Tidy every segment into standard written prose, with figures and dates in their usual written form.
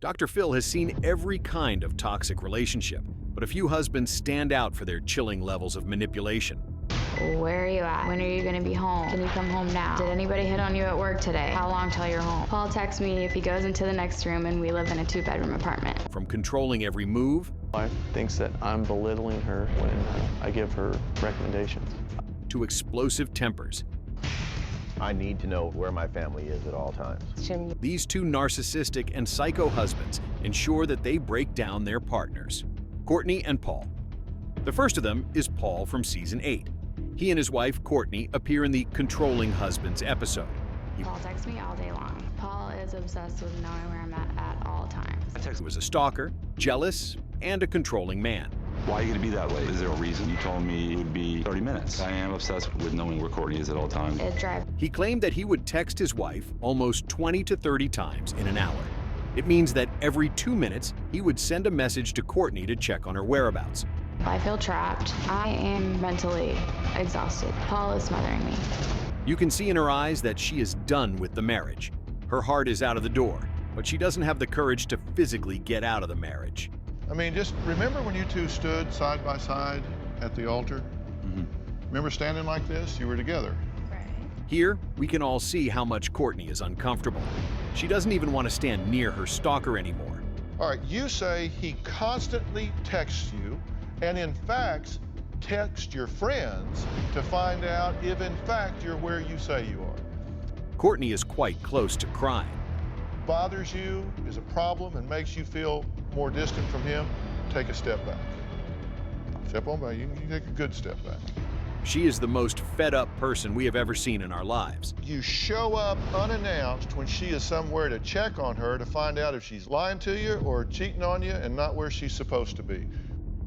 Dr. Phil has seen every kind of toxic relationship, but a few husbands stand out for their chilling levels of manipulation. Where are you at? When are you gonna be home? Can you come home now? Did anybody hit on you at work today? How long till you're home? Paul texts me if he goes into the next room and we live in a 2-bedroom apartment. From controlling every move My wife thinks that I'm belittling her when I give her recommendations. to explosive tempers, I need to know where my family is at all times. these two narcissistic and psycho husbands ensure that they break down their partners, Courtney and Paul. The first of them is Paul from season 8. He and his wife, Courtney, appear in the Controlling Husbands episode. Paul texts me all day long. Paul is obsessed with knowing where I'm at all times. He was a stalker, jealous, and a controlling man. Why are you going to be that way? Is there a reason? You told me it would be 30 minutes. I am obsessed with knowing where Courtney is at all times. It drives. He claimed that he would text his wife almost 20 to 30 times in an hour. It means that every 2 minutes, he would send a message to Courtney to check on her whereabouts. I feel trapped. I am mentally exhausted. Paul is smothering me. You can see in her eyes that she is done with the marriage. Her heart is out of the door, but she doesn't have the courage to physically get out of the marriage. I mean, just remember when you two stood side by side at the altar? Remember standing like this? You were together. Here, we can all see how much Courtney is uncomfortable. She doesn't even want to stand near her stalker anymore. All right, you say he constantly texts you, and in fact, text your friends to find out if in fact you're where you say you are. Courtney is quite close to crying. Bothers you, is a problem, and makes you feel more distant from him, take a step back. Step on back. You can take a good step back. She is the most fed-up person we have ever seen in our lives. You show up unannounced when she is somewhere to check on her to find out if she's lying to you or cheating on you and not where she's supposed to be.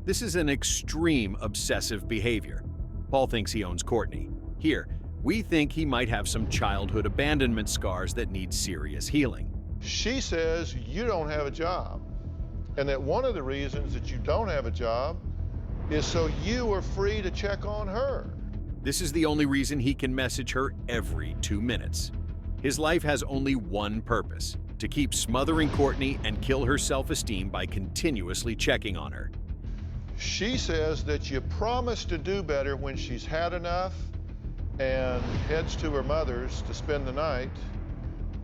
This is an extreme obsessive behavior. Paul thinks he owns Courtney. Here, we think he might have some childhood abandonment scars that need serious healing. She says you don't have a job, and that one of the reasons that you don't have a job is so you are free to check on her. This is the only reason he can message her every 2 minutes. His life has only one purpose: to keep smothering Courtney and kill her self-esteem by continuously checking on her. She says that you promise to do better when she's had enough and heads to her mother's to spend the night,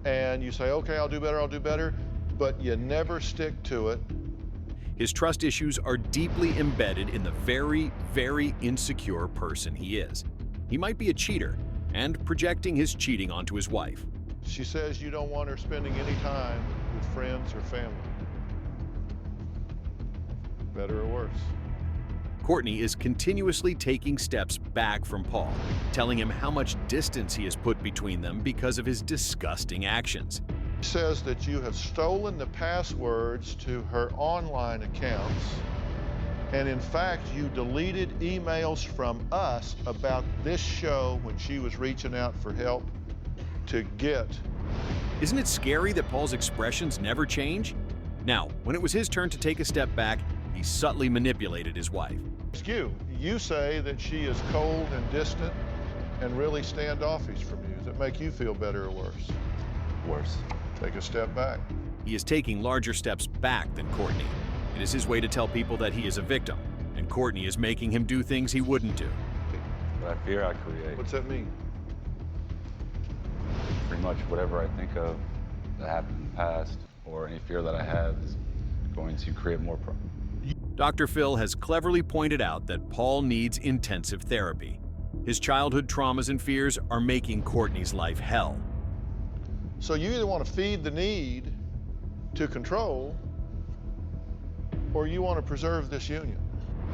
and you say, okay, I'll do better, but you never stick to it. His trust issues are deeply embedded in the very, very insecure person he is. He might be a cheater and projecting his cheating onto his wife. She says you don't want her spending any time with friends or family. Better or worse. Courtney is continuously taking steps back from Paul, telling him how much distance he has put between them because of his disgusting actions. She says that you have stolen the passwords to her online accounts, and in fact, you deleted emails from us about this show when she was reaching out for help to get. Isn't it scary that Paul's expressions never change? Now, when it was his turn to take a step back, he subtly manipulated his wife. You say that she is cold and distant and really standoffish from you. Does it make you feel better or worse? Worse. Take a step back. He is taking larger steps back than Courtney. It is his way to tell people that he is a victim, and Courtney is making him do things he wouldn't do. But I fear I create. What's that mean? Pretty much whatever I think of that happened in the past, or any fear that I have, is going to create more problems. Dr. Phil has cleverly pointed out that Paul needs intensive therapy. His childhood traumas and fears are making Courtney's life hell. So you either want to feed the need to control, or you want to preserve this union.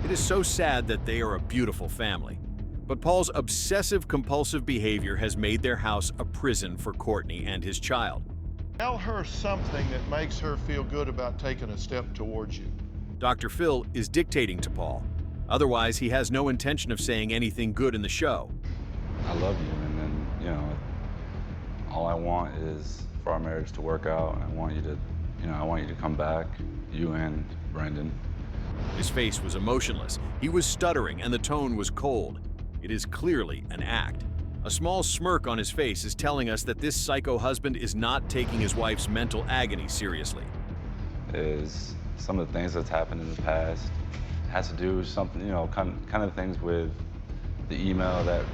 It is so sad that they are a beautiful family. But Paul's obsessive-compulsive behavior has made their house a prison for Courtney and his child. Tell her something that makes her feel good about taking a step towards you. Dr. Phil is dictating to Paul. Otherwise, he has no intention of saying anything good in the show. I love you, and then, all I want is for our marriage to work out, and I want you to come back, you and Brendan. His face was emotionless. He was stuttering, and the tone was cold. It is clearly an act. A small smirk on his face is telling us that this psycho husband is not taking his wife's mental agony seriously. is some of the things that's happened in the past. It has to do with something, you know, kind of things with the email that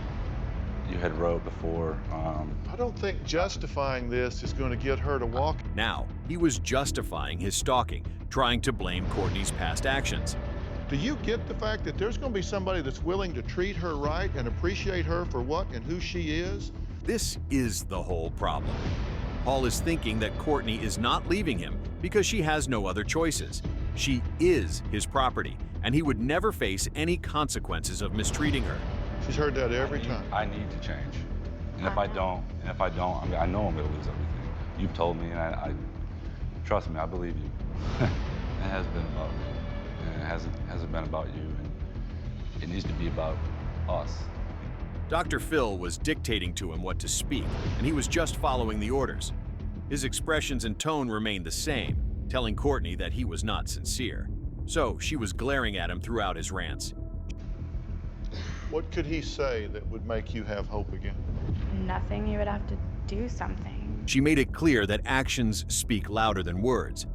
you had wrote before. I don't think justifying this is going to get her to walk. Now, he was justifying his stalking, trying to blame Courtney's past actions. Do you get the fact that there's going to be somebody that's willing to treat her right and appreciate her for what and who she is? This is the whole problem. Paul is thinking that Courtney is not leaving him because she has no other choices. She is his property, and he would never face any consequences of mistreating her. She's heard that every time. I need to change. And if I don't, I mean, I know I'm going to lose everything. You've told me, and I trust me, I believe you. It has been about me, and it hasn't been about you, and it needs to be about us. Dr. Phil was dictating to him what to speak, and he was just following the orders. His expressions and tone remained the same, telling Courtney that he was not sincere. So she was glaring at him throughout his rants. What could he say that would make you have hope again? Nothing. You would have to do something. She made it clear that actions speak louder than words,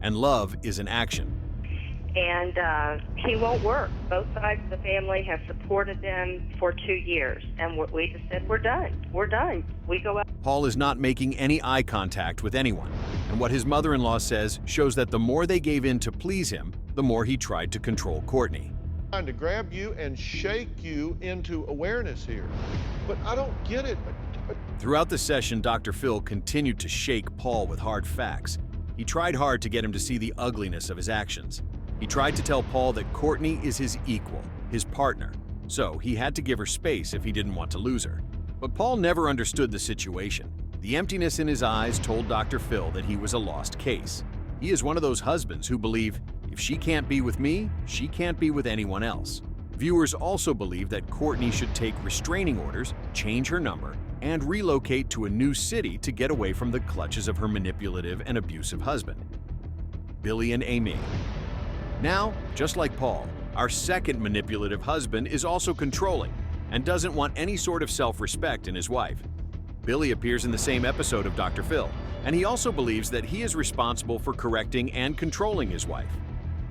and love is an action. And he won't work. Both sides of the family have supported them for 2 years, and we just said, we're done. We're done. We go out. Paul is not making any eye contact with anyone, and what his mother-in-law says shows that the more they gave in to please him, the more he tried to control Courtney. Trying to grab you and shake you into awareness here. But I don't get it. Throughout the session, Dr. Phil continued to shake Paul with hard facts. He tried hard to get him to see the ugliness of his actions. He tried to tell Paul that Courtney is his equal, his partner, so he had to give her space if he didn't want to lose her. But Paul never understood the situation. The emptiness in his eyes told Dr. Phil that he was a lost case. He is one of those husbands who believe, if she can't be with me, she can't be with anyone else. Viewers also believe that Courtney should take restraining orders, change her number, and relocate to a new city to get away from the clutches of her manipulative and abusive husband. Billy and Amy. Now, just like Paul, our second manipulative husband is also controlling and doesn't want any sort of self-respect in his wife. Billy appears in the same episode of Dr. Phil, and he also believes that he is responsible for correcting and controlling his wife.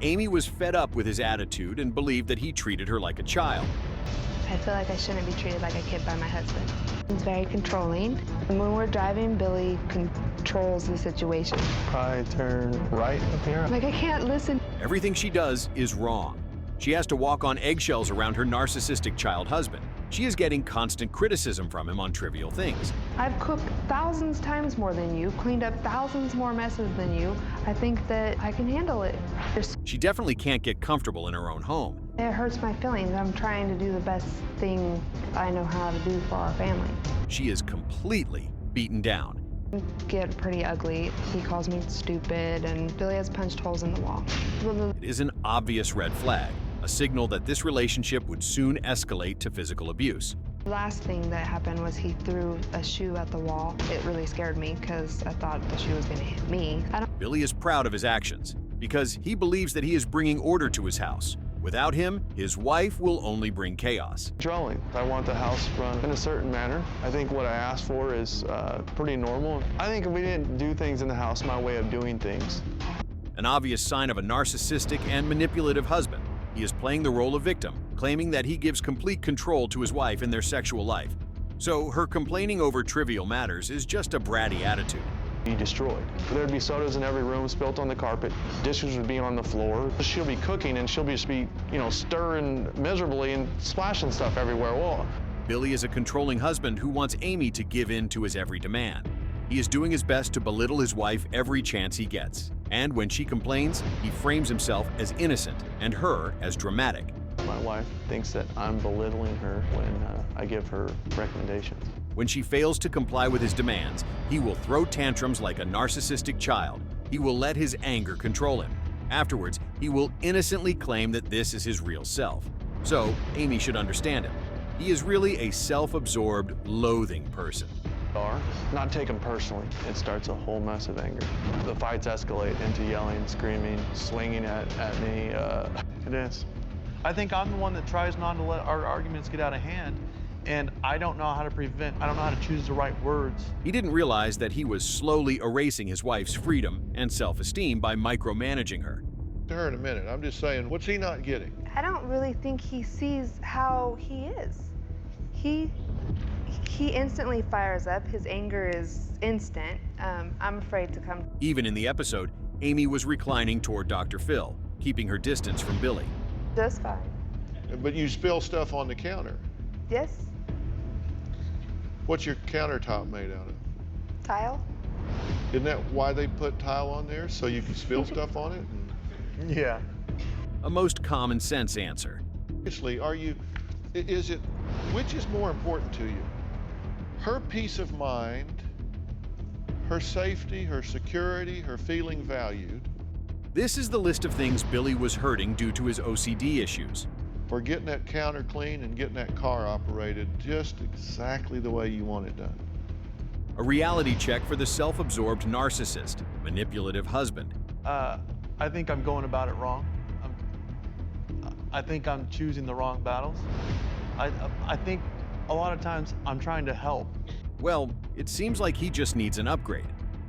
Amy was fed up with his attitude and believed that he treated her like a child. I feel like I shouldn't be treated like a kid by my husband. He's very controlling. And when we're driving, Billy controls the situation. Probably turn right up here. Like, I can't listen. Everything she does is wrong. She has to walk on eggshells around her narcissistic child husband. She is getting constant criticism from him on trivial things. I've cooked thousands times more than you, cleaned up thousands more messes than you. I think that I can handle it. She definitely can't get comfortable in her own home. It hurts my feelings. I'm trying to do the best thing I know how to do for our family. She is completely beaten down. Get pretty ugly. He calls me stupid, and Billy has punched holes in the wall. It is an obvious red flag, a signal that this relationship would soon escalate to physical abuse. The last thing that happened was he threw a shoe at the wall. It really scared me because I thought the shoe was going to hit me. Billy is proud of his actions because he believes that he is bringing order to his house. Without him, his wife will only bring chaos. Controlling. I want the house run in a certain manner. I think what I asked for is pretty normal. I think we didn't do things in the house my way of doing things. An obvious sign of a narcissistic and manipulative husband. He is playing the role of victim, claiming that he gives complete control to his wife in their sexual life. So her complaining over trivial matters is just a bratty attitude. Be destroyed. There'd be sodas in every room, spilt on the carpet. Dishes would be on the floor. She'll be cooking and she'll just be, stirring miserably and splashing stuff everywhere. Well, Billy is a controlling husband who wants Amy to give in to his every demand. He is doing his best to belittle his wife every chance he gets. And when she complains, he frames himself as innocent and her as dramatic. my wife thinks that I'm belittling her when I give her recommendations. When she fails to comply with his demands, he will throw tantrums like a narcissistic child. He will let his anger control him. Afterwards, he will innocently claim that this is his real self. So, Amy should understand him. He is really a self-absorbed, loathing person. Not taken personally. It starts a whole mess of anger. The fights escalate into yelling, screaming, swinging at me. It is. I think I'm the one that tries not to let our arguments get out of hand, and I don't know how to I don't know how to choose the right words. He didn't realize that he was slowly erasing his wife's freedom and self-esteem by micromanaging her. To her in a minute. I'm just saying, what's he not getting? I don't really think he sees how he is. He instantly fires up. His anger is instant. I'm afraid to come. Even in the episode, Amy was reclining toward Dr. Phil, keeping her distance from Billy. Just fine. But you spill stuff on the counter. Yes. What's your countertop made out of? Tile. Isn't that why they put tile on there? So you can spill stuff on it? Yeah. A most common sense answer. Seriously, which is more important to you? Her peace of mind, her safety, her security, her feeling valued, This is the list of things Billy was hurting due to his OCD issues. or getting that counter clean and getting that car operated just exactly the way you want it done? A reality check for the self-absorbed narcissist, manipulative husband. I think I'm going about it wrong. I think I'm choosing the wrong battles. I think a lot of times I'm trying to help. Well, it seems like he just needs an upgrade.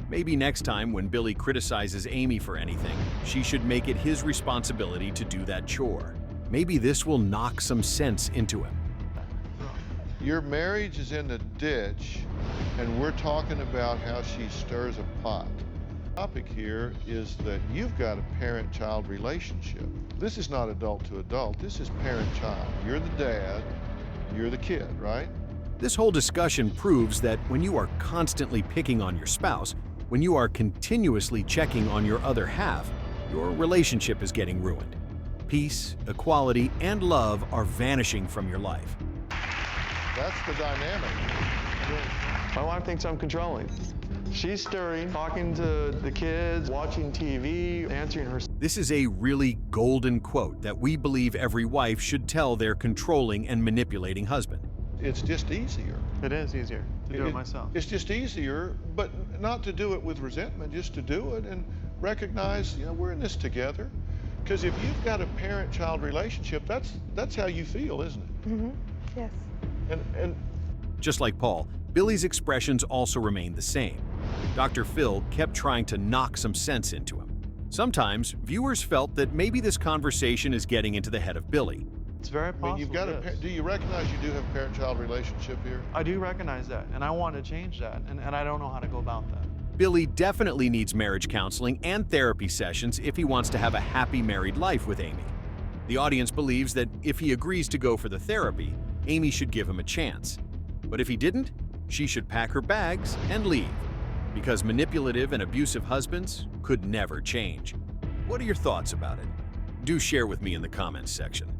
Maybe next time when Billy criticizes Amy for anything, she should make it his responsibility to do that chore. Maybe this will knock some sense into him. Your marriage is in the ditch, and we're talking about how she stirs a pot. The topic here is that you've got a parent-child relationship. This is not adult to adult, this is parent-child. You're the dad, you're the kid, right? This whole discussion proves that when you are constantly picking on your spouse, when you are continuously checking on your other half, your relationship is getting ruined. Peace, equality, and love are vanishing from your life. That's the dynamic. My wife thinks I'm controlling. She's stirring, talking to the kids, watching TV, answering her. This is a really golden quote that we believe every wife should tell their controlling and manipulating husband. It's just easier. It is easier to do it myself. It's just easier, but not to do it with resentment, just to do it and recognize, we're in this together. Because if you've got a parent-child relationship, that's how you feel, isn't it? Mm-hmm. Yes. And Just like Paul, Billy's expressions also remained the same. Dr. Phil kept trying to knock some sense into him. Sometimes, viewers felt that maybe this conversation is getting into the head of Billy. It's very possible. you've got do you recognize you do have a parent-child relationship here? I do recognize that, and I want to change that, and I don't know how to go about that. Billy definitely needs marriage counseling and therapy sessions if he wants to have a happy married life with Amy. The audience believes that if he agrees to go for the therapy, Amy should give him a chance. But if he didn't, she should pack her bags and leave, because manipulative and abusive husbands could never change. What are your thoughts about it? Do share with me in the comments section.